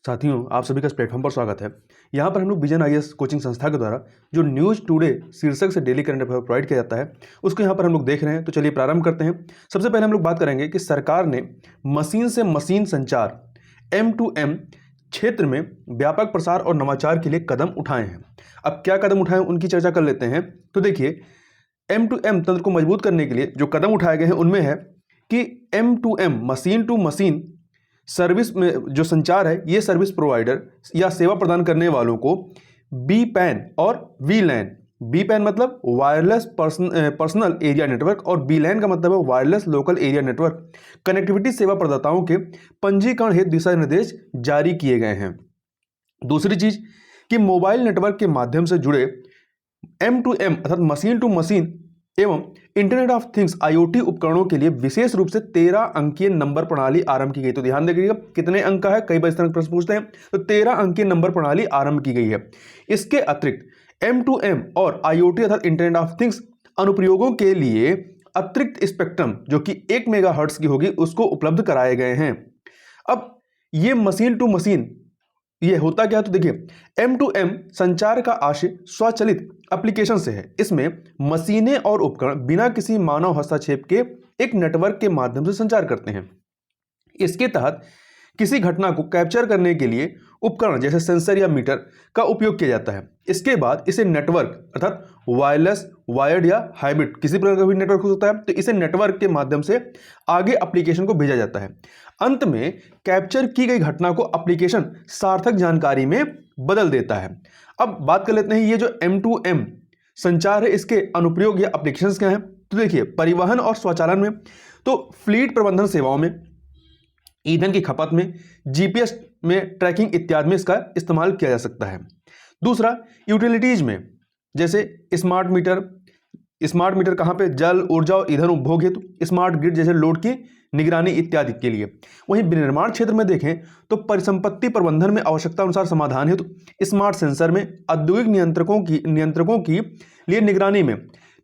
साथियों, आप सभी का इस प्लेटफॉर्म पर स्वागत है। यहाँ पर हम लोग विजन आईएएस कोचिंग संस्था के द्वारा जो न्यूज़ टुडे शीर्षक से डेली करंट अफेयर प्रोवाइड किया जाता है, उसको यहाँ पर हम लोग देख रहे हैं। तो चलिए प्रारंभ करते हैं। सबसे पहले हम लोग बात करेंगे कि सरकार ने मशीन से मशीन संचार M2M क्षेत्र में व्यापक प्रसार और नवाचार के लिए कदम उठाए हैं। अब क्या कदम उठाए उनकी चर्चा कर लेते हैं। तो देखिए, M2M तंत्र को मजबूत करने के लिए जो कदम उठाए गए हैं उनमें है कि M2M machine to machine service में जो संचार है, ये सर्विस प्रोवाइडर या सेवा प्रदान करने वालों को BPAN और VLAN, BPAN मतलब वायरलेस पर्सनल एरिया नेटवर्क और VLAN का मतलब है wireless local area network connectivity सेवा प्रदाताओं के पंजीकरण हेतु दिशा निर्देश जारी किए गए हैं। दूसरी चीज कि मोबाइल नेटवर्क के माध्यम से जुड़े M2M अर्थात मशीन टू मशीन एवं इंटरनेट ऑफ थिंग्स IoT उपकरणों के लिए विशेष रूप से 13 अंकीय नंबर प्रणाली आरंभ की गई। तो ध्यान देखिएगा कितने अंक का है, कई बार इस तरह प्रश्न पूछते हैं। तो 13 अंकीय नंबर प्रणाली आरंभ की गई है। इसके अतिरिक्त M2M और IoT अर्थात इंटरनेट ऑफ थिंग्स अनुप्रयोगों के लिए अतिरिक्त स्पेक्ट्रम जो कि 1 मेगाहर्ट्ज की होगी उसको उपलब्ध कराए गए हैं। अब ये मशीन टू मशीन ये होता क्या है, तो देखिए M2M संचार का आशय स्वचालित एप्लीकेशन से है। इसमें मशीनें और उपकरण बिना किसी मानव हस्तक्षेप के एक नेटवर्क के माध्यम से संचार करते हैं। इसके तहत किसी घटना को कैप्चर करने के लिए उपकरण जैसे सेंसर या मीटर का उपयोग किया जाता है। इसके बाद इसे नेटवर्क अर्थात वायरलेस, वायर्ड या हाइब्रिड किसी प्रकार का भी नेटवर्क हो सकता है, तो इसे नेटवर्क के माध्यम से आगे एप्लीकेशन को भेजा जाता है। अंत में कैप्चर की गई घटना को एप्लीकेशन सार्थक जानकारी में बदल देता है। अब बात कर लेते हैं ये जो M2M संचार है, इसके अनुप्रयोग या एप्लीकेशंस क्या हैं। तो देखिए, परिवहन और स्वचालन में, तो फ्लीट प्रबंधन सेवाओं में, ईंधन की खपत में, GPS में ट्रैकिंग इत्यादि में इसका इस्तेमाल किया जा सकता है। दूसरा, यूटिलिटीज में जैसे स्मार्ट मीटर कहाँ पे, जल, ऊर्जा और ईंधन उपभोग हेतु, स्मार्ट ग्रिड जैसे लोड की निगरानी इत्यादि के लिए। वहीं विनिर्माण क्षेत्र में देखें तो परिसंपत्ति प्रबंधन में आवश्यकता अनुसार समाधान हेतु, स्मार्ट सेंसर में, औद्योगिक नियंत्रकों की लिए निगरानी में,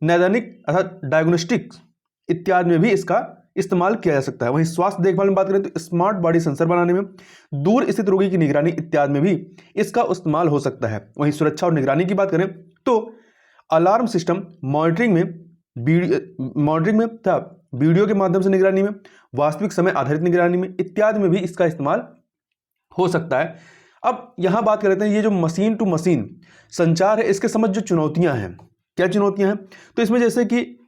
नैदानिक अर्थात डायग्नोस्टिक्स इत्यादि में भी इसका इस्तेमाल किया जा सकता है। वहीं स्वास्थ्य देखभाल में बात करें तो स्मार्ट बॉडी सेंसर बनाने में, दूर स्थित रोगी की निगरानी इत्यादि में भी इसका इस्तेमाल हो सकता है। वहीं सुरक्षा और निगरानी की बात करें तो अलार्म सिस्टम मॉनिटरिंग में तथा वीडियो के माध्यम से निगरानी में, वास्तविक समय आधारित निगरानी में इत्यादि में भी इसका इस्तेमाल हो सकता है। अब यहां बात कर लेते हैं ये जो मशीन टू मशीन संचार है, इसके समझ जो चुनौतियां हैं, क्या चुनौतियां हैं, तो इसमें जैसे कि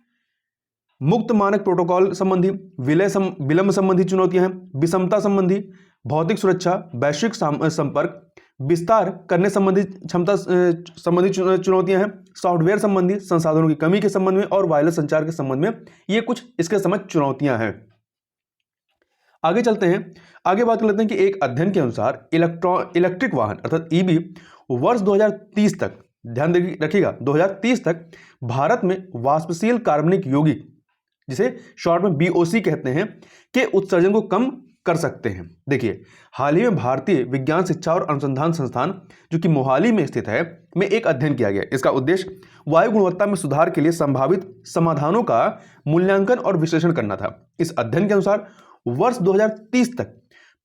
मुक्त मानक प्रोटोकॉल संबंधी, विलंब संबंधी चुनौतियां हैं, विषमता संबंधी, भौतिक सुरक्षा, वैश्विक संपर्क विस्तार करने संबंधी क्षमता संबंधी चुनौतियां हैं, सॉफ्टवेयर संबंधी, संसाधनों की कमी के संबंध में और वायरलेस संचार के संबंध में, ये कुछ इसके समझ चुनौतियां हैं। आगे चलते हैं, आगे बात कर लेते हैं कि एक अध्ययन के अनुसार इलेक्ट्रिक वाहन अर्थात EV वर्ष 2030 तक, ध्यान रखिएगा 2030 तक भारत में वाष्पशील कार्बनिक यौगिक जिसे शॉर्ट में BOC कहते हैं के उत्सर्जन को कम कर सकते हैं। देखिए, हाल ही में भारतीय विज्ञान शिक्षा और अनुसंधान संस्थान जो कि मोहाली में स्थित है में एक अध्ययन किया गया। इसका उद्देश्य वायु गुणवत्ता में सुधार के लिए संभावित समाधानों का मूल्यांकन और विश्लेषण करना था। इस अध्ययन के अनुसार वर्ष 2030 तक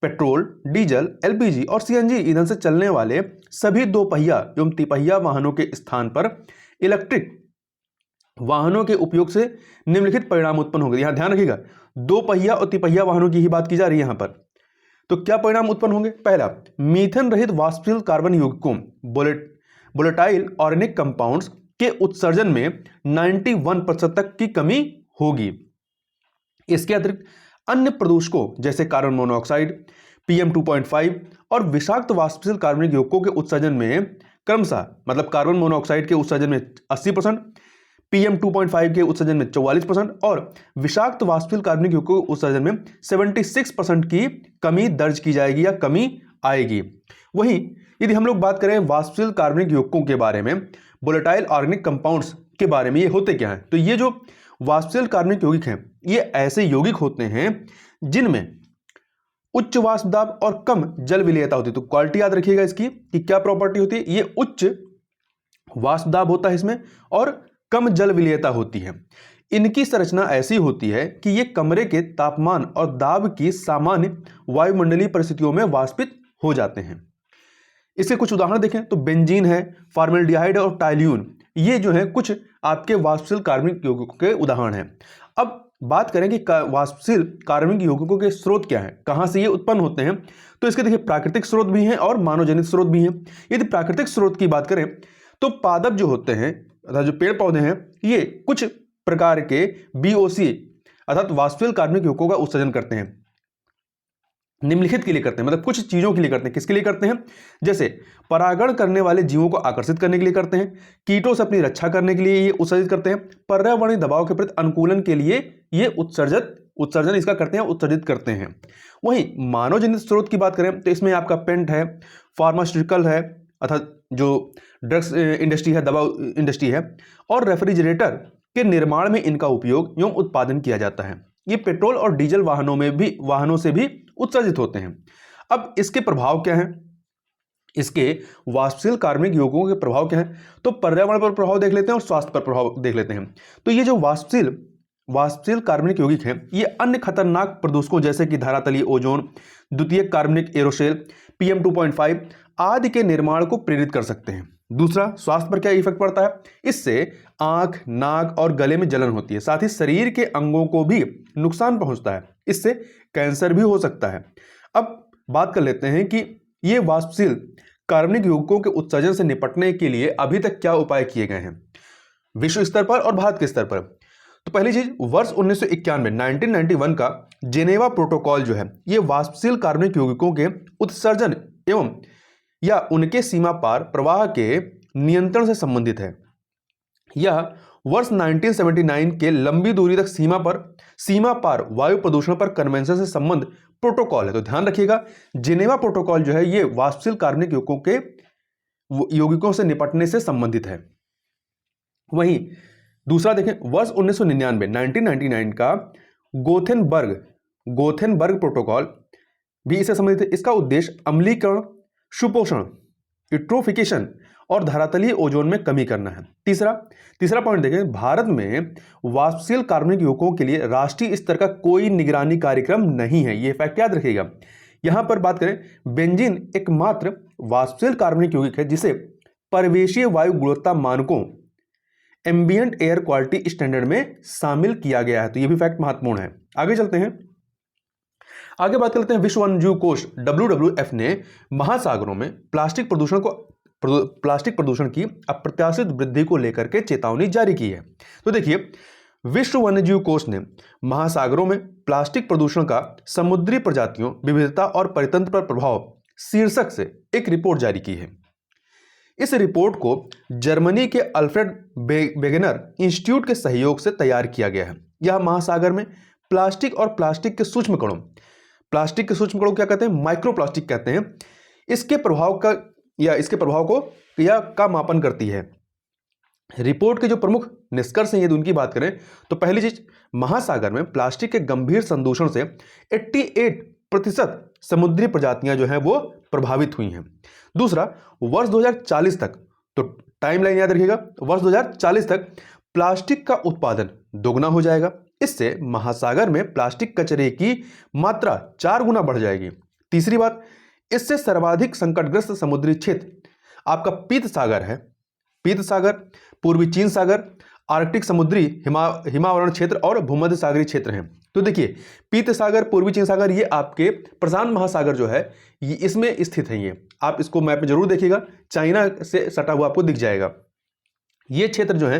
पेट्रोल, डीजल, LPG और CNG ईंधन से चलने वाले सभी 2 पहिया एवं तिपहिया वाहनों के स्थान पर इलेक्ट्रिक वाहनों के उपयोग से निम्नलिखित परिणाम उत्पन्न होंगे। यहां ध्यान रखिएगा, 2 पहिया और तिपहिया वाहनों की ही बात की जा रही है यहां पर। तो क्या परिणाम उत्पन्न होंगे? पहला, मीथेन रहित वाष्पशील कार्बन यौगिकों वोलेटाइल ऑर्गेनिक कंपाउंड्स के उत्सर्जन में 91% तक की कमी होगी। इसके अतिरिक्त अन्य प्रदूषकों जैसे कार्बन मोनोऑक्साइड, PM 2.5 और विषाक्त वाष्पशील कार्बनिक यौगिकों के उत्सर्जन में क्रमशः, मतलब कार्बन मोनोऑक्साइड के उत्सर्जन में 80%, PM 2.5 के उत्सर्जन में 44% और विषाक्त वाष्पशील कार्बनिक यौगिकों के उत्सर्जन में 76% की कमी दर्ज की जाएगी या कमी आएगी। वहीं यदि हम लोग बात करें वाष्पशील कार्बनिक यौगिकों के बारे में, वोलेटाइल ऑर्गेनिक कंपाउंड्स के बारे में, ये होते क्या हैं? तो ये जो वाष्पशील कार्बनिक यौगिक हैं, ये ऐसे यौगिक होते हैं जिनमें उच्च वाष्प दाब और कम जल विलेयता होती है। तो क्वालिटी याद रखिएगा इसकी कि क्या प्रॉपर्टी होती है, ये उच्च वाष्प दाब होता है इसमें और कम जल विलेयता होती है। इनकी संरचना ऐसी होती है कि ये कमरे के तापमान और दाब की सामान्य वायुमंडलीय परिस्थितियों में वाष्पित हो जाते हैं। इसके कुछ उदाहरण देखें तो बेंजीन है, फॉर्मेल्डिहाइड और टाइल्यून, ये जो है कुछ आपके वाष्पशील कार्बनिक यौगिकों के उदाहरण हैं। अब बात करें कि वाष्पशील कार्बनिक यौगिकों के स्रोत क्या हैं, कहां से ये उत्पन्न होते हैं, तो इसके देखिए प्राकृतिक स्रोत भी हैं और मानवजनित स्रोत भी हैं। यदि प्राकृतिक स्रोत की बात करें तो पादप जो होते हैं अर्थात जो पेड़ पौधे हैं, ये कुछ प्रकार के बीओसी अर्थात वाष्पशील कार्बनिक यौगिकों का उत्सर्जन करते हैं। निम्नलिखित के लिए करते हैं, मतलब कुछ चीजों के लिए करते हैं। किसके लिए करते हैं? जैसे परागण करने वाले जीवों को आकर्षित करने के लिए करते हैं, कीटों से अपनी रक्षा करने के लिए ये उत्सर्जित करते हैं, पर्यावरणीय दबाव के प्रति अनुकूलन के लिए ये उत्सर्जन इसका करते हैं, उत्सर्जित करते हैं। वहीं मानव जनित स्रोत की बात करें तो इसमें आपका पेंट है, फार्मास्यूटिकल है अर्थात जो ड्रग्स इंडस्ट्री है, दवा इंडस्ट्री है, और रेफ्रिजरेटर के निर्माण में इनका उपयोग एवं उत्पादन किया जाता है। ये पेट्रोल और डीजल वाहनों से भी उत्सर्जित होते हैं। अब इसके प्रभाव क्या हैं? इसके वाष्पशील कार्बनिक यौगिकों के प्रभाव क्या हैं? तो पर्यावरण पर प्रभाव देख लेते हैं और स्वास्थ्य पर प्रभाव देख लेते हैं। तो ये जो वाष्पशील कार्बनिक यौगिक हैं, ये अन्य खतरनाक प्रदूषकों जैसे कि धरातलीय ओजोन, द्वितीयक कार्बनिक एरोसोल, PM 2.5 आदि के निर्माण को प्रेरित कर सकते हैं। दूसरा, स्वास्थ्य पर क्या इफेक्ट पड़ता है? इससे आंख, नाक और गले में जलन होती है, साथ ही शरीर के अंगों को भी नुकसान पहुंचता है, इससे कैंसर भी हो सकता है। अब बात कर लेते हैं कि ये वाष्पशील कार्बनिक यौगिकों के उत्सर्जन से निपटने के लिए अभी तक क्या उपाय किए गए हैं विश्व स्तर पर और भारत के स्तर पर। तो पहली चीज, वर्ष 1991 का जेनेवा प्रोटोकॉल जो है, ये वाष्पशील कार्बनिक यौगिकों के उत्सर्जन एवं या उनके सीमा पार प्रवाह के नियंत्रण से संबंधित है। यह वर्ष 1979 के लंबी दूरी तक सीमा पार वायु प्रदूषण पर कन्वेंशन से संबंध प्रोटोकॉल है। तो ध्यान रखिएगा, जेनेवा प्रोटोकॉल जो है ये वाष्पशील कार्बनिक यौगिकों से निपटने से संबंधित है। वहीं दूसरा देखें, वर्ष 1999 का गोथेनबर्ग प्रोटोकॉल भी इससे संबंधित है। इसका उद्देश्य अम्लीकरण, सुपोषण, यूट्रोफिकेशन और धरातलीय ओजोन में कमी करना है। तीसरा पॉइंट देखें, भारत में वाष्पशील कार्बनिक यौगिकों के लिए राष्ट्रीय स्तर का कोई निगरानी कार्यक्रम नहीं है। ये फैक्ट याद रखिएगा। यहां पर बात करें, बेंजीन एकमात्र वाष्पशील कार्बनिक यौगिक है जिसे परिवेशीय वायु गुणवत्ता मानकों एम्बिएंट एयर क्वालिटी स्टैंडर्ड में शामिल किया गया है। तो यह भी फैक्ट महत्वपूर्ण है। आगे चलते हैं, आगे बात करते हैं। विश्व वन्यजीव कोष WWF ने महासागरों में प्लास्टिक प्रदूषण की अप्रत्याशित वृद्धि को लेकर के चेतावनी जारी की है। तो देखिए, विश्व वन्यजीव कोष ने महासागरों में प्लास्टिक प्रदूषण का समुद्री प्रजातियों, विविधता और परितंत्र पर प्रभाव शीर्षक से एक रिपोर्ट जारी की है। इस रिपोर्ट को जर्मनी के अल्फ्रेड वेगनर इंस्टीट्यूट के सहयोग से तैयार किया गया है। यह महासागर में प्लास्टिक और प्लास्टिक के सूक्ष्म कणों क्या कहते हैं? माइक्रोप्लास्टिक कहते हैं। इसके प्रभाव का मापन करती है। रिपोर्ट के जो प्रमुख निष्कर्ष हैं यदि उनकी बात करें तो पहली चीज, महासागर में प्लास्टिक के गंभीर संदूषण से 88% समुद्री प्रजातियां जो हैं वो प्रभावित हुई हैं। दूसरा, वर्ष 2040 तक, तो टाइमलाइन याद रखिएगा, वर्ष 2040 तक प्लास्टिक का उत्पादन दोगुना हो जाएगा। इससे महासागर में प्लास्टिक कचरे की मात्रा 4 गुना बढ़ जाएगी। तीसरी बात, इससे सर्वाधिक संकटग्रस्त समुद्री क्षेत्र आपका पीत सागर है। पीत सागर, पूर्वी चीन सागर, आर्कटिक समुद्री हिमावरण क्षेत्र और भूमध्य सागरीय क्षेत्र हैं। तो देखिए, पीत सागर, पूर्वी चीन सागर, ये आपके प्रशांत महासागर जो है ये इसमें स्थित है। ये आप इसको मैप में जरूर देखिएगा, चाइना से सटा हुआ आपको दिख जाएगा। ये क्षेत्र जो है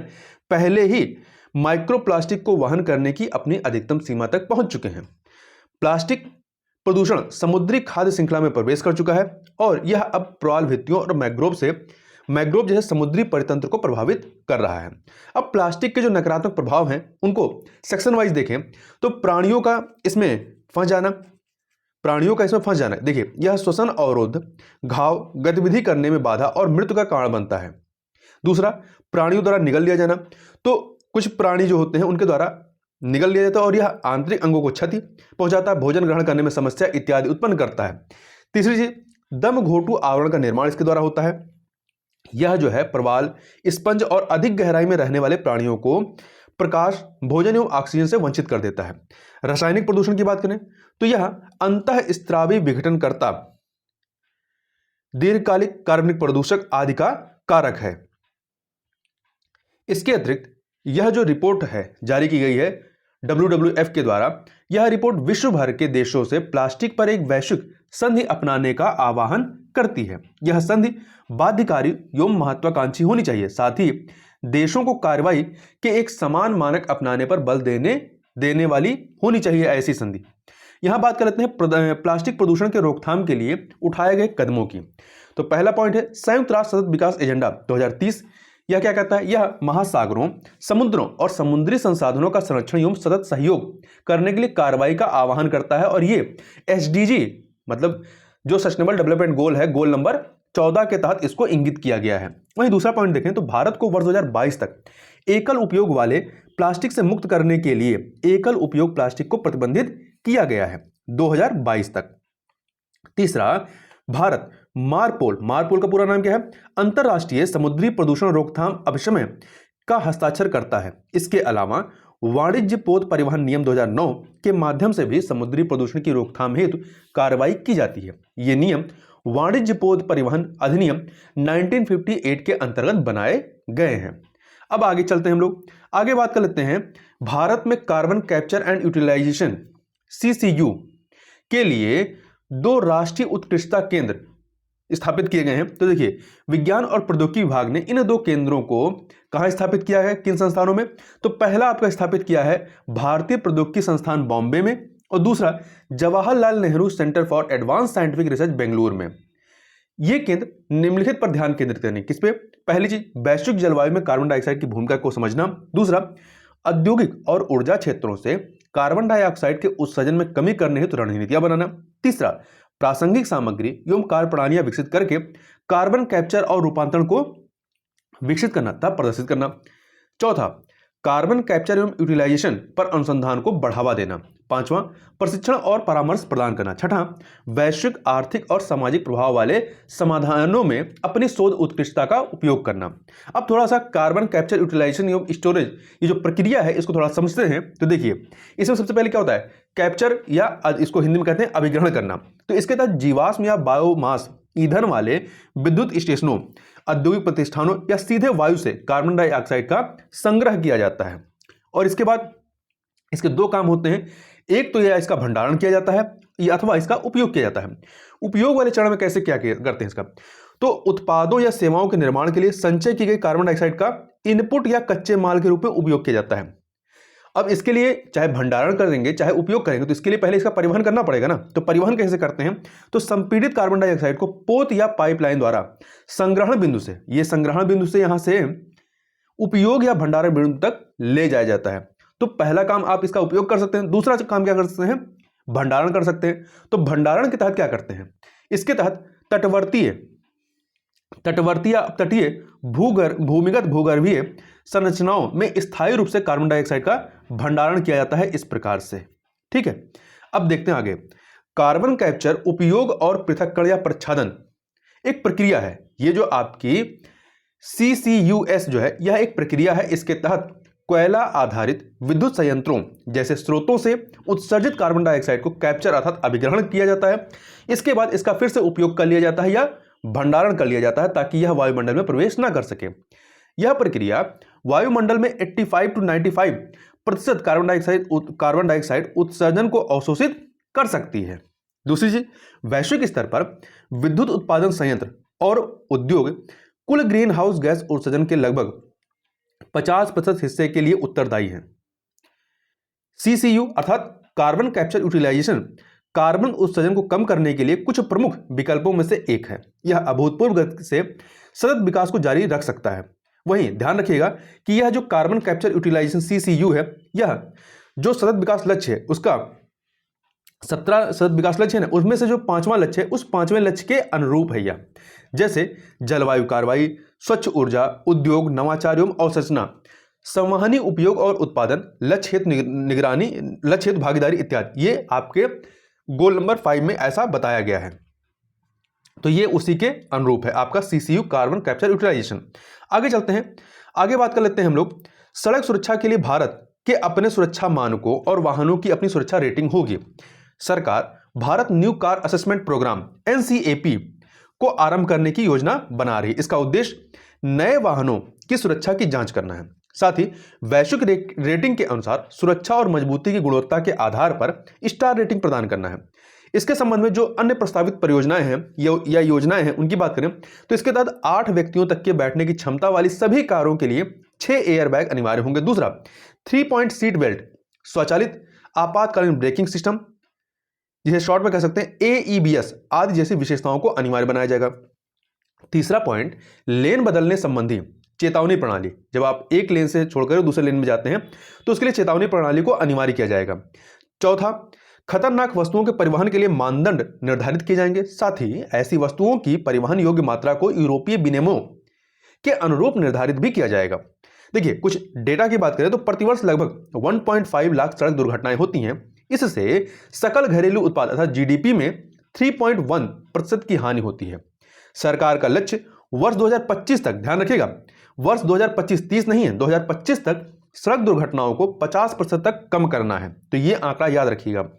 पहले ही माइक्रोप्लास्टिक को वहन करने की अपनी अधिकतम सीमा तक पहुंच चुके हैं। प्लास्टिक प्रदूषण समुद्री खाद्य श्रृंखला में प्रवेश कर चुका है और यह अब प्रवाल भित्तियों और मैंग्रोव जैसे समुद्री परितंत्र को प्रभावित कर रहा है। अब प्लास्टिक के जो नकारात्मक प्रभाव हैं उनको सेक्शन वाइज देखें तो प्राणियों का इसमें फंस जाना, देखिए, यह श्वसन अवरोध, घाव, गतिविधि करने में बाधा और मृत्यु का कारण बनता है। दूसरा, प्राणियों द्वारा निगल लिया जाना, तो कुछ प्राणी जो होते हैं उनके द्वारा निगल लिया जाता है और यह आंतरिक अंगों को क्षति पहुंचाता है, भोजन ग्रहण करने में समस्या इत्यादि उत्पन्न करता है। तीसरी चीज, दम घोटू आवरण का निर्माण इसके द्वारा होता है। यह जो है प्रवाल, स्पंज और अधिक गहराई में रहने वाले प्राणियों को प्रकाश, भोजन एवं ऑक्सीजन से वंचित कर देता है। रासायनिक प्रदूषण की बात करें तो यह अंतःस्रावी विघटनकर्ता दीर्घकालिक कार्बनिक प्रदूषक आदि का कारक है। इसके अतिरिक्त यह जो रिपोर्ट है जारी की गई है WWF के द्वारा, यह रिपोर्ट विश्व भर के देशों से प्लास्टिक पर एक वैश्विक संधि अपनाने का आह्वान करती है। यह संधि बाध्यकारी एवं महत्वाकांक्षी होनी चाहिए, साथ ही देशों को कार्रवाई के एक समान मानक अपनाने पर बल देने वाली होनी चाहिए ऐसी संधि। यहां बात कर लेते हैं प्लास्टिक प्रदूषण के रोकथाम के लिए उठाए गए कदमों की। तो पहला पॉइंट है संयुक्त राष्ट्र सतत विकास एजेंडा 2030। यह क्या कहता है? यह महासागरों, समुद्रों और समुद्री संसाधनों का संरक्षण एवं सतत सहयोग करने के लिए कार्रवाई का आह्वान करता है, और ये SDG मतलब जो सस्टेनेबल डेवलपमेंट गोल है, गोल नंबर 14 के तहत इसको इंगित किया गया है। वहीं दूसरा पॉइंट देखें तो भारत को वर्ष 2022 तक एकल उपयोग वाले प्लास्टिक से मुक्त करने के लिए एकल उपयोग प्लास्टिक को प्रतिबंधित किया गया है 2022 तक। तीसरा, भारत मारपोल का पूरा नाम क्या है? अंतरराष्ट्रीय समुद्री प्रदूषण रोकथाम अभिसमय का हस्ताक्षर करता है। इसके अलावा वाणिज्य पोत परिवहन नियम 2009 के माध्यम से भी समुद्री प्रदूषण की रोकथाम हेतु कार्रवाई की जाती है। ये नियम वाणिज्य पोत परिवहन अधिनियम 1958 के अंतर्गत बनाए गए हैं। अब आगे चलते हैं हम लोग, आगे बात कर लेते हैं भारत में carbon capture and utilisation CCU के लिए 2 राष्ट्रीय उत्कृष्टता केंद्र स्थापित किए गए हैं। तो देखिए, विज्ञान और प्रौद्योगिकी विभाग ने इन 2 केंद्रों को कहां स्थापित किया है, किन संस्थानों में? तो पहला आपका स्थापित किया है भारतीय प्रौद्योगिकी संस्थान बॉम्बे में, और दूसरा Jawaharlal Nehru centre for advance scientific research Bengaluru में। ये केंद्र निम्नलिखित पर ध्यान केंद्रित करने, किस पे? पहली चीज, वैश्विक जलवायु में कार्बन डाइऑक्साइड की भूमिका को समझना। दूसरा, औद्योगिक और ऊर्जा क्षेत्रों से कार्बन डाइऑक्साइड के उत्सर्जन में कमी करने हेतु रणनीतियां बनाना। तीसरा, प्रासंगिक सामग्री एवं कार्य प्रणालियां विकसित करके कार्बन कैप्चर और रूपांतरण को विकसित करना तथा प्रदर्शित करना। चौथा, कार्बन कैप्चर एवं यूटिलाइजेशन पर अनुसंधान को बढ़ावा देना। पांचवा, प्रशिक्षण और परामर्श प्रदान करना। छठा, वैश्विक आर्थिक और सामाजिक प्रभाव वाले समाधानों में अपनी शोध उत्कृष्टता का उपयोग करना। अब थोड़ा सा कार्बन कैप्चर, यूटिलाइजेशन एवं स्टोरेज, ये जो प्रक्रिया है इसको थोड़ा समझते हैं। तो देखिए, इसमें सबसे पहले क्या होता है? कैप्चर, या इसको हिंदी में कहते हैं अभिग्रहण करना। तो इसके तहत जीवाश्म या बायोमास ईंधन वाले विद्युत स्टेशनों, औद्योगिक प्रतिष्ठानों या सीधे वायु से कार्बन डाइऑक्साइड का संग्रह किया जाता है। और इसके बाद इसके 2 काम होते हैं, एक तो यह इसका भंडारण किया जाता है या अथवा इसका उपयोग किया जाता है। उपयोग वाले चरण में कैसे क्या करते हैं इसका? तो उत्पादों या सेवाओं के निर्माण के लिए संचय की गई कार्बन डाइऑक्साइड का इनपुट या कच्चे माल के रूप में उपयोग किया जाता है। अब इसके लिए चाहे भंडारण करेंगे चाहे उपयोग करेंगे, तो इसके लिए पहले इसका परिवहन करना पड़ेगा ना। तो परिवहन कैसे करते हैं? तो संपीड़ित कार्बन डाइऑक्साइड को पोत या पाइपलाइन द्वारा संग्रहण बिंदु से, ये संग्रहण बिंदु से यहां से उपयोग या भंडारण बिंदु तक ले जाया जाता है। तो पहला काम आप इसका उपयोग कर सकते हैं। दूसरा काम क्या कर सकते हैं? भंडारण कर सकते हैं। तो भंडारण के तहत क्या करते हैं? इसके तहत तटीय भूमिगत भूगर्भीय संरचनाओं में स्थायी रूप से कार्बन डाइऑक्साइड का भंडारण किया जाता है इस प्रकार से। ठीक है, अब देखते हैं आगे। कार्बन कैप्चर, उपयोग और पृथक्करण या प्रच्छादन एक प्रक्रिया है। ये जो आपकी CCUS जो है, यह एक प्रक्रिया है। इसके तहत कोयला आधारित विद्युत संयंत्रों जैसे स्रोतों से उत्सर्जित कार्बन डाइऑक्साइड को कैप्चर अर्थात अभिग्रहण किया जाता है। इसके बाद इसका फिर से उपयोग कर लिया जाता है या भंडारण कर लिया जाता है ताकि यह वायुमंडल में प्रवेश ना कर सके। यह प्रक्रिया वायुमंडल में 85 से 95% कार्बन डाइऑक्साइड उत्सर्जन को अवशोषित कर सकती है। दूसरी चीज, वैश्विक स्तर पर विद्युत उत्पादन संयंत्र और उद्योग कुल ग्रीन हाउस गैस उत्सर्जन के लगभग 50% हिस्से के लिए उत्तरदायी है। CCU अर्थात कार्बन कैप्चर यूटिलाइजेशन कार्बन उत्सर्जन को कम करने के लिए कुछ प्रमुख विकल्पों में से एक है। यह अभूतपूर्व गति से सतत विकास को जारी रख सकता है। वहीं ध्यान रखिएगा कि यह जो कार्बन कैप्चर यूटिलाइजेशन CCU है, यह जो सतत विकास लक्ष्य है उसका 17 सतत विकास लक्ष्य है ना, उसमें से जो 5वां लक्ष्य है उस 5वें लक्ष्य के अनुरूप है। यह जैसे जलवायु कार्रवाई, स्वच्छ ऊर्जा, उद्योग, नवाचार एवं अवसंरचना, संवहनी उपयोग और उत्पादन, लक्ष्य हेतु निगरानी, लक्ष्य हेतु भागीदारी इत्यादि, ये आपके गोल नंबर 5 में ऐसा बताया गया है। तो ये उसी के अनुरूप है आपका CCU कार्बन कैप्चर यूटिलाइजेशन। आगे चलते हैं, आगे बात कर लेते हैं हम लोग। सड़क सुरक्षा के लिए भारत के अपने सुरक्षा मानकों और वाहनों की अपनी सुरक्षा रेटिंग होगी। सरकार Bharat new car assessment programme NCAP को आरंभ करने की योजना बना रही है। इसका उद्देश्य नए वाहनों की सुरक्षा की जांच करना है। साथ ही वैश्विक रेटिंग के अनुसार सुरक्षा और मजबूती की गुणवत्ता के आधार पर स्टार रेटिंग प्रदान करना है। इसके संबंध में जो अन्य प्रस्तावित परियोजनाएं हैं या योजनाएं हैं उनकी बात करें तो इसके तहत 8 व्यक्तियों तक के बैठने की क्षमता वाली सभी कारों के लिए 6 एयरबैग अनिवार्य होंगे। दूसरा, 3 पॉइंट सीट बेल्ट, स्वचालित आपातकालीन ब्रेकिंग सिस्टम, जिसे शॉर्ट में कह सकते हैं AEBS आदि जैसी विशेषताओं को अनिवार्य बनाया जाएगा। तीसरा पॉइंट, लेन बदलने संबंधी चेतावनी प्रणाली। जब आप एक लेन से छोड़कर दूसरे लेन में जाते हैं तो उसके लिए चेतावनी प्रणाली को अनिवार्य किया जाएगा। चौथा, खतरनाक वस्तुओं के परिवहन के लिए मानदंड निर्धारित किए जाएंगे। साथ ही ऐसी वस्तुओं की परिवहन योग्य मात्रा को यूरोपीय विनियमों के अनुरूप निर्धारित भी किया जाएगा। देखिए, कुछ डेटा की बात करें तो प्रतिवर्ष लगभग 1.5 लाख सड़क दुर्घटनाएं होती हैं। इससे सकल घरेलू उत्पाद अर्थात GDP में 3.1% की हानि होती है। सरकार का लक्ष्य वर्ष 2025 तक, ध्यान रखिएगा, वर्ष 2025-30 नहीं है, 2025 तक सड़क दुर्घटनाओं को 50% तक कम करना है। तो ये आंकड़ा याद रखिएगा।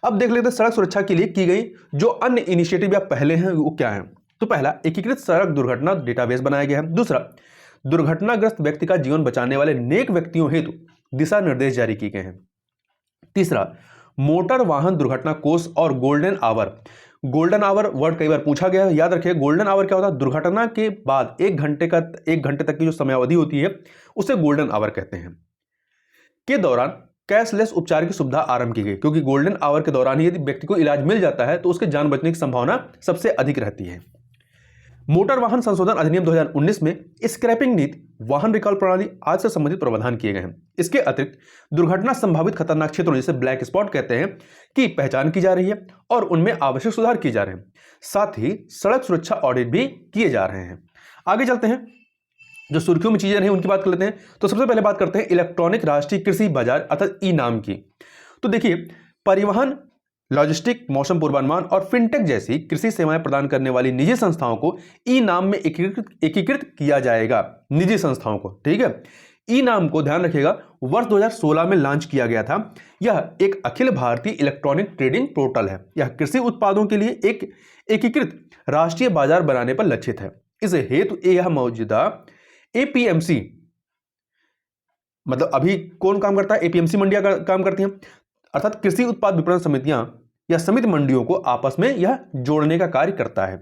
अब देख लेते हैं सड़क सुरक्षा के लिए की गई जो अन्य इनिशिएटिव या पहले हैं वो क्या है। तो पहला, एकीकृत सड़क दुर्घटना डेटाबेस बनाया गया है। दूसरा, दुर्घटनाग्रस्त व्यक्ति का जीवन बचाने वाले नेक व्यक्तियों हेतु दिशा निर्देश जारी किए गए हैं। तीसरा, मोटर वाहन दुर्घटना कोष और golden hour. Golden hour word कई बार पूछा गया है, याद रखिए गोल्डन आवर क्या होता है, दुर्घटना के बाद 1 घंटे तक की जो समयावधि होती है उसे गोल्डन आवर कहते हैं। के दौरान कैशलेस उपचार की सुविधा आरंभ की गई, क्योंकि गोल्डन आवर के दौरान ही यदि व्यक्ति को इलाज मिल जाता है तो उसके जान बचने की संभावना सबसे अधिक रहती है। मोटर वाहन संशोधन अधिनियम 2019 में स्क्रैपिंग नीति, वाहन रिकॉल प्रणाली आदि से संबंधित प्रावधान किए गए हैं। इसके अतिरिक्त दुर्घटना संभावित खतरनाक क्षेत्रों जिसे ब्लैक स्पॉट कहते हैं की पहचान की जा रही है और उनमें आवश्यक सुधार किए जा रहे हैं। साथ ही सड़क सुरक्षा ऑडिट भी किए जा रहे हैं। आगे चलते हैं, जो सुर्खियों में चीजें हैं उनकी बात कर लेते हैं। तो सबसे पहले बात करते हैं इलेक्ट्रॉनिक राष्ट्रीय कृषि बाजार अर्थात ई-नाम की। तो देखिए, परिवहन, लॉजिस्टिक, मौसम पूर्वानुमान और फिनटेक जैसी कृषि सेवाएं प्रदान करने वाली निजी संस्थाओं को ई-नाम में एकीकृत किया जाएगा। निजी संस्थाओं को, ठीक है। ई-नाम को ध्यान रखिएगा वर्ष 2016 में लॉन्च किया गया था। यह एक Akhil Bharatiya electronic trading portal है। यह कृषि उत्पादों के लिए एक एकीकृत राष्ट्रीय बाजार बनाने पर लक्षित है। इस हेतु यह मौजूदा APMC, मतलब अभी कौन काम करता है, APMC मंडियां काम करती हैं, अर्थात कृषि उत्पाद विपणन समितियां या समिति मंडियों को आपस में यह जोड़ने का कार्य करता है।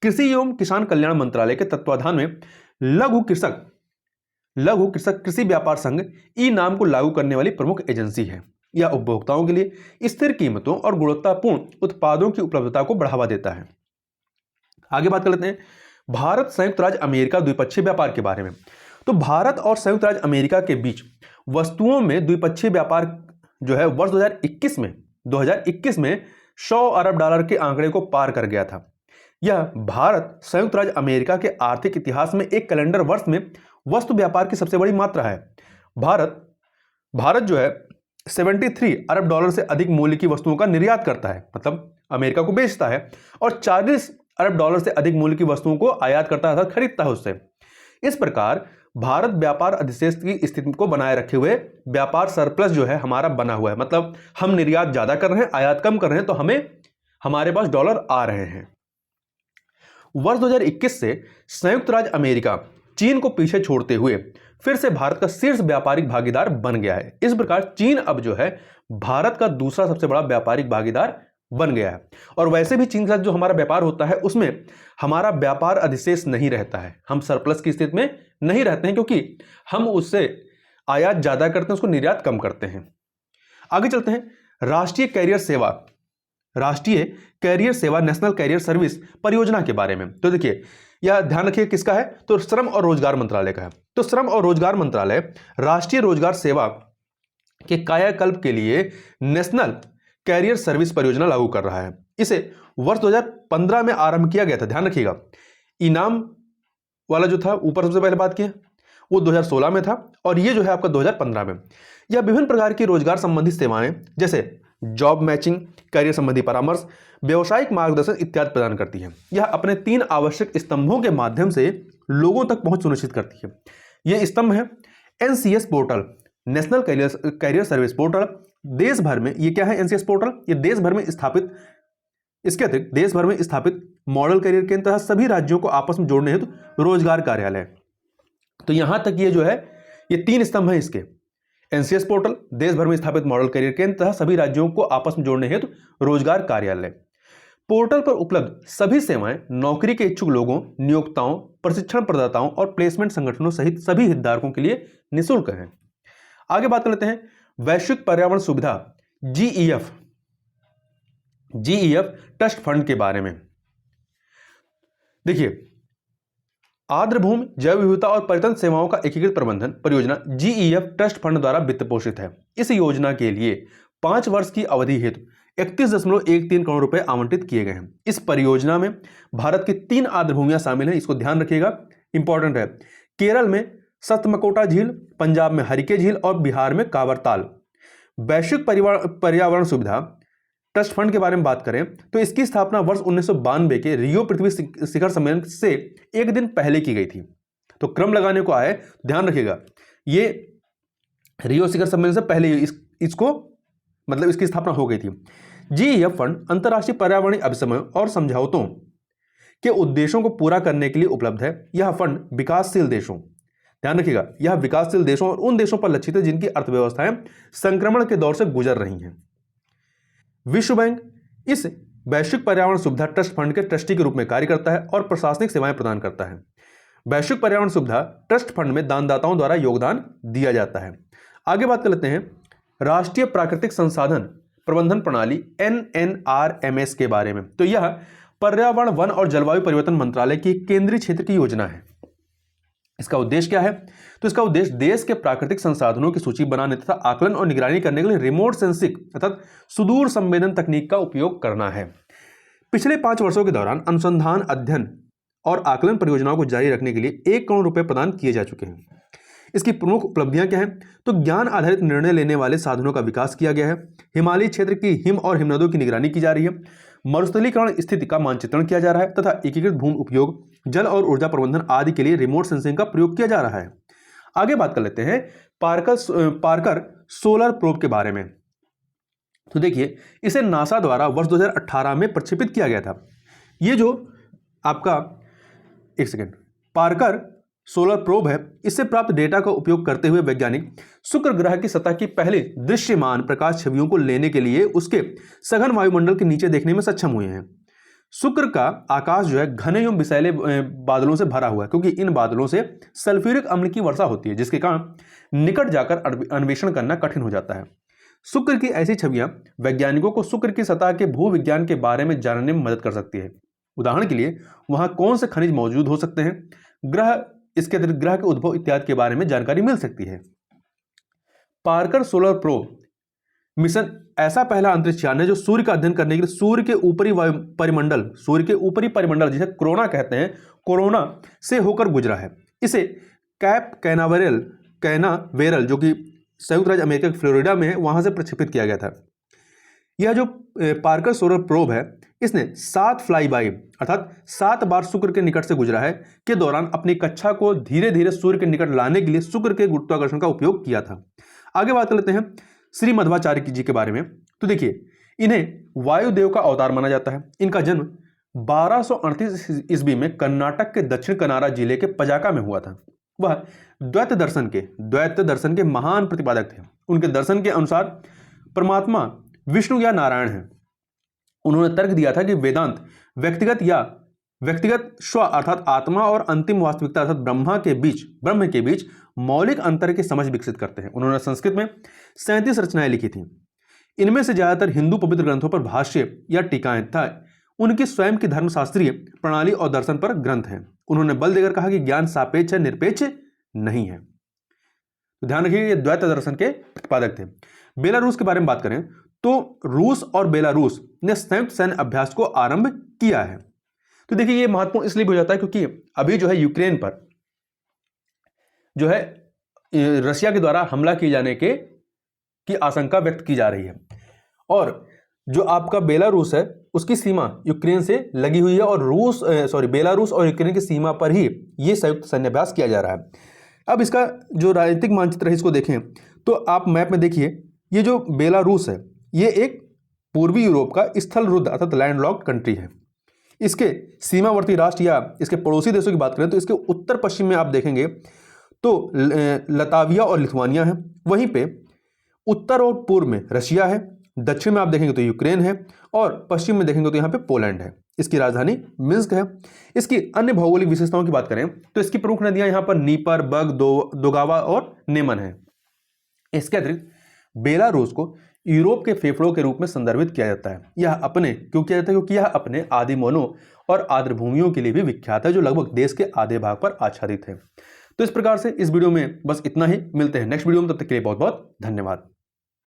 कृषि एवं किसान कल्याण मंत्रालय के तत्वाधान में लघु कृषक कृषि व्यापार संघ ई-नाम को लागू करने वाली प्रमुख एजेंसी है। यह उपभोक्ताओं के लिए स्थिर कीमतों और गुणवत्तापूर्ण उत्पादों की उपलब्धता को बढ़ावा देता है। आगे बात कर लेते हैं भारत संयुक्त राज्य अमेरिका द्विपक्षीय व्यापार के बारे में। तो भारत और संयुक्त राज्य अमेरिका के बीच वस्तुओं में द्विपक्षीय व्यापार जो है वर्ष 2021 में 100 अरब डॉलर के आंकड़े को पार कर गया था। यह भारत संयुक्त राज्य अमेरिका के आर्थिक इतिहास में एक कैलेंडर वर्ष में वस्तु व्यापार की सबसे बड़ी मात्रा है। भारत जो है 73 अरब डॉलर से अधिक मूल्य की वस्तुओं का निर्यात करता है, मतलब अमेरिका को बेचता है, और 40 अरब डॉलर से अधिक मूल्य की वस्तुओं को आयात करता है अर्थात खरीदता है उससे। इस प्रकार भारत व्यापार अधिशेष की स्थिति को बनाए रखे हुए व्यापार सरप्लस जो है हमारा बना हुआ है, मतलब हम निर्यात ज्यादा कर रहे हैं, आयात कम कर रहे हैं, तो हमारे पास डॉलर आ रहे हैं। वर्ष 2021 से संयुक्त राज्य अमेरिका चीन को पीछे छोड़ते हुए फिर से भारत का शीर्ष व्यापारिक भागीदार बन गया है। इस प्रकार चीन अब जो है भारत का दूसरा सबसे बड़ा व्यापारिक भागीदार बन गया है। और वैसे भी चीन के साथ जो हमारा व्यापार होता है उसमें हमारा व्यापार अधिशेष नहीं रहता है, हम सरप्लस की स्थिति में नहीं रहते हैं, क्योंकि हम उससे आयात ज्यादा करते हैं, उसको निर्यात कम करते हैं। आगे चलते हैं राष्ट्रीय कैरियर सेवा नेशनल कैरियर सर्विस परियोजना के बारे में। तो देखिए, यह ध्यान रखिए किसका है, तो श्रम और रोजगार मंत्रालय का है। तो श्रम और रोजगार मंत्रालय राष्ट्रीय रोजगार सेवा के कायाकल्प के लिए नेशनल कैरियर सर्विस परियोजना लागू कर रहा है। इसे वर्ष 2015 में आरंभ किया गया था। ध्यान रखिएगा, इनाम वाला जो था ऊपर सबसे पहले बात की वो 2016 में था और ये जो है आपका 2015 में। यह विभिन्न प्रकार की रोजगार संबंधी सेवाएं जैसे जॉब मैचिंग, कैरियर संबंधी परामर्श, व्यावसायिक मार्गदर्शन इत्यादि प्रदान करती है। यह अपने 3 आवश्यक स्तंभों के माध्यम से लोगों तक पहुंच सुनिश्चित करती है। यह स्तंभ है NCS portal, national career service portal. देश भर में ये क्या है NCS पोर्टल, ये देश भर में स्थापित इसके अतिरिक्त देश भर में स्थापित मॉडल करियर केंद्र तथा सभी राज्यों को आपस में जोड़ने हेतु रोजगार कार्यालय। तो यहां तक ये जो है ये 3 स्तंभ हैं इसके। एनसीएस पोर्टल, देश भर में स्थापित मॉडल करियर केंद्र तथा सभी राज्यों को आपस में जोड़ने हेतु रोजगार कार्यालय। पोर्टल पर उपलब्ध सभी सेवाएं नौकरी के इच्छुक लोगों, नियोक्ताओं, प्रशिक्षण प्रदाताओं और प्लेसमेंट संगठनों सहित सभी हितधारकों के लिए निःशुल्क हैं। आगे बात कर लेते हैं वैश्विक पर्यावरण सुविधा जीईएफ ट्रस्ट फंड के बारे में। देखिए, आर्द्रभूमि जैव विविधता और पर्यटन सेवाओं का एकीकृत प्रबंधन परियोजना जीईएफ ट्रस्ट फंड द्वारा वित्त पोषित है। इस योजना के लिए 5 वर्ष की अवधि हेतु 31.13 करोड़ रुपए आवंटित किए गए हैं। इस परियोजना में भारत की 3 आर्द्रभूमियां शामिल हैं, इसको ध्यान रखिएगा, इंपॉर्टेंट है। केरल में सतमकोटा झील, पंजाब में हरिके झील और बिहार में कांवरताल। वैश्विक पर्यावरण सुविधा ट्रस्ट फंड के बारे में बात करें तो इसकी स्थापना वर्ष 1992 के रियो पृथ्वी शिखर सम्मेलन से एक दिन पहले की गई थी। तो क्रम लगाने को आए, ध्यान रखिएगा, ये रियो शिखर सम्मेलन से पहले इसको मतलब इसकी स्थापना हो गई थी। जीईएफ फंड अंतर्राष्ट्रीय पर्यावरणीय अभिसमयों और समझौतों के उद्देश्यों को पूरा करने के लिए उपलब्ध है। यह फंड विकासशील देशों, ध्यान रखिएगा, यह विकासशील देशों और उन देशों पर लक्षित है जिनकी अर्थव्यवस्थाएं संक्रमण के दौर से गुजर रही हैं। विश्व बैंक इस वैश्विक पर्यावरण सुविधा ट्रस्ट फंड के ट्रस्टी के रूप में कार्य करता है और प्रशासनिक सेवाएं प्रदान करता है। वैश्विक पर्यावरण सुविधा ट्रस्ट फंड में दानदाताओं द्वारा योगदान दिया जाता है। आगे बात कर लेते हैं राष्ट्रीय प्राकृतिक संसाधन प्रबंधन प्रणाली NNRMS के बारे में। तो यह पर्यावरण, वन और जलवायु परिवर्तन मंत्रालय की केंद्रीय क्षेत्र की योजना है। इसका उद्देश्य क्या है? तो इसका उद्देश्य देश के प्राकृतिक संसाधनों की सूची बनाने तथा आकलन और निगरानी करने के लिए रिमोट सेंसिंग अर्थात सुदूर संवेदन तकनीक का उपयोग करना है। पिछले 5 वर्षों के दौरान अनुसंधान, अध्ययन और आकलन परियोजनाओं को जारी रखने के लिए 1 करोड़ रुपए प्रदान किए जा चुके हैं। इसकी प्रमुख उपलब्धियां क्या हैं? तो ज्ञान आधारित निर्णय लेने वाले साधनों का विकास किया गया है। हिमालयी क्षेत्र की हिम और हिमनदों की निगरानी की जा रही है। मरुस्थलीकरण स्थिति का मानचित्रण किया जा रहा है तथा एकीकृत भूमि उपयोग, जल और ऊर्जा प्रबंधन आदि के लिए रिमोट सेंसिंग का प्रयोग किया जा रहा है। आगे बात कर लेते हैं पार्कर सोलर प्रोब के बारे में। तो देखिए, इसे नासा द्वारा वर्ष 2018 में प्रक्षेपित किया गया था। ये जो आपका पार्कर सोलर प्रोब है, इससे प्राप्त डेटा का उपयोग करते हुए वैज्ञानिक शुक्र ग्रह की सतह की पहले दृश्यमान प्रकाश छवियों को लेने के लिए उसके सघन वायुमंडल के नीचे देखने में सक्षम हुए हैं। शुक्र का आकाश जो है घने एवं विषैले बादलों से भरा हुआ है, क्योंकि इन बादलों से सल्फ्यूरिक अम्ल की वर्षा होती है, जिसके कारण निकट जाकर अन्वेषण करना कठिन हो जाता है। शुक्र की ऐसी छवियां वैज्ञानिकों को शुक्र की सतह के भूविज्ञान के बारे में जानने में मदद कर सकती है। उदाहरण के लिए वहां कौन से खनिज मौजूद हो सकते हैं, ग्रह, इसके अतिरिक्त ग्रह के उद्भव इत्यादि के बारे में जानकारी मिल सकती है। पार्कर सोलर प्रोब मिशन ऐसा पहला अंतरिक्ष यान है जो सूर्य का अध्ययन करने के लिए सूर्य के ऊपरी परिमंडल जिसे कोरोना कहते हैं, कोरोना से होकर गुजरा है। इसे कैप कैनावेरल जो कि संयुक्त राज्य अमेरिका के फ्लोरिडा में है, वहां से प्रक्षेपित किया गया था। यह जो पार्कर सोलर प्रोब है, इसने 7 फ्लाईबाई अर्थात 7 बार शुक्र के निकट से गुजरा है के दौरान अपनी कक्षा को धीरे धीरे सूर्य के निकट लाने के लिए शुक्र के गुरुत्वाकर्षण का उपयोग किया था। आगे बात कर लेते हैं श्री मध्वाचार्य जी के बारे में। तो देखिए, इन्हें वायुदेव का अवतार माना जाता है। इनका जन्म 1238 ईस्वी में कर्नाटक के दक्षिण कनारा जिले के पजाका में हुआ था। वह द्वैत दर्शन के महान प्रतिपादक थे। उनके दर्शन के अनुसार परमात्मा विष्णु या नारायण है। उन्होंने तर्क दिया था कि वेदांत व्यक्तिगत स्व अर्थात आत्मा और अंतिम वास्तविकता अर्थात ब्रह्म के बीच मौलिक अंतर की समझ विकसित करते हैं। उन्होंने संस्कृत में 37 रचनाएं लिखी थी। इनमें से ज्यादातर हिंदू पवित्र ग्रंथों पर भाष्य या टीकाएं था। उनकी स्वयं की धर्मशास्त्रीय प्रणाली और दर्शन पर ग्रंथ हैं। उन्होंने बल देकर कहा कि ज्ञान सापेक्ष है, निरपेक्ष नहीं है। तो ध्यान रखिए, ये द्वैत दर्शन के प्रतिपादक थे। बेलारूस के बारे में बात करें तो रूस और बेलारूस ने संयुक्त सैन्य अभ्यास को आरंभ किया है। तो देखिए, ये महत्वपूर्ण इसलिए हो जाता है क्योंकि अभी जो है यूक्रेन पर जो है रशिया के द्वारा हमला किए जाने की आशंका व्यक्त की जा रही है, और जो आपका बेलारूस है उसकी सीमा यूक्रेन से लगी हुई है, और बेलारूस और यूक्रेन की सीमा पर ही ये संयुक्त सैन्य अभ्यास किया जा रहा है। अब इसका जो राजनीतिक मानचित्र है इसको देखें तो आप मैप में देखिए, ये जो बेलारूस है ये एक पूर्वी यूरोप का स्थलरुद्ध अर्थात लैंडलॉक्ड कंट्री है। इसके सीमावर्ती राष्ट्र या इसके पड़ोसी देशों की बात करें तो इसके उत्तर पश्चिम में आप देखेंगे तो लताविया और लिथुआनिया है, वहीं पे उत्तर और पूर्व में रशिया है, दक्षिण में आप देखेंगे तो यूक्रेन है और पश्चिम में देखेंगे तो यहाँ पे पोलैंड है। इसकी राजधानी मिन्स्क है। इसकी अन्य भौगोलिक विशेषताओं की बात करें तो इसकी प्रमुख नदियां यहाँ पर नीपर, बग, दोगावा और नेमन है। इसके अतिरिक्त बेलारूस को यूरोप के फेफड़ों के रूप में संदर्भित किया जाता है। यह अपने क्यों किया जाता है? क्योंकि यह अपने आदिम वनों और आर्द्रभूमियों के लिए भी विख्यात है, जो लगभग देश के आधे भाग पर आच्छादित है। तो इस प्रकार से इस वीडियो में बस इतना ही। मिलते हैं नेक्स्ट वीडियो में, तब तक के लिए बहुत बहुत धन्यवाद।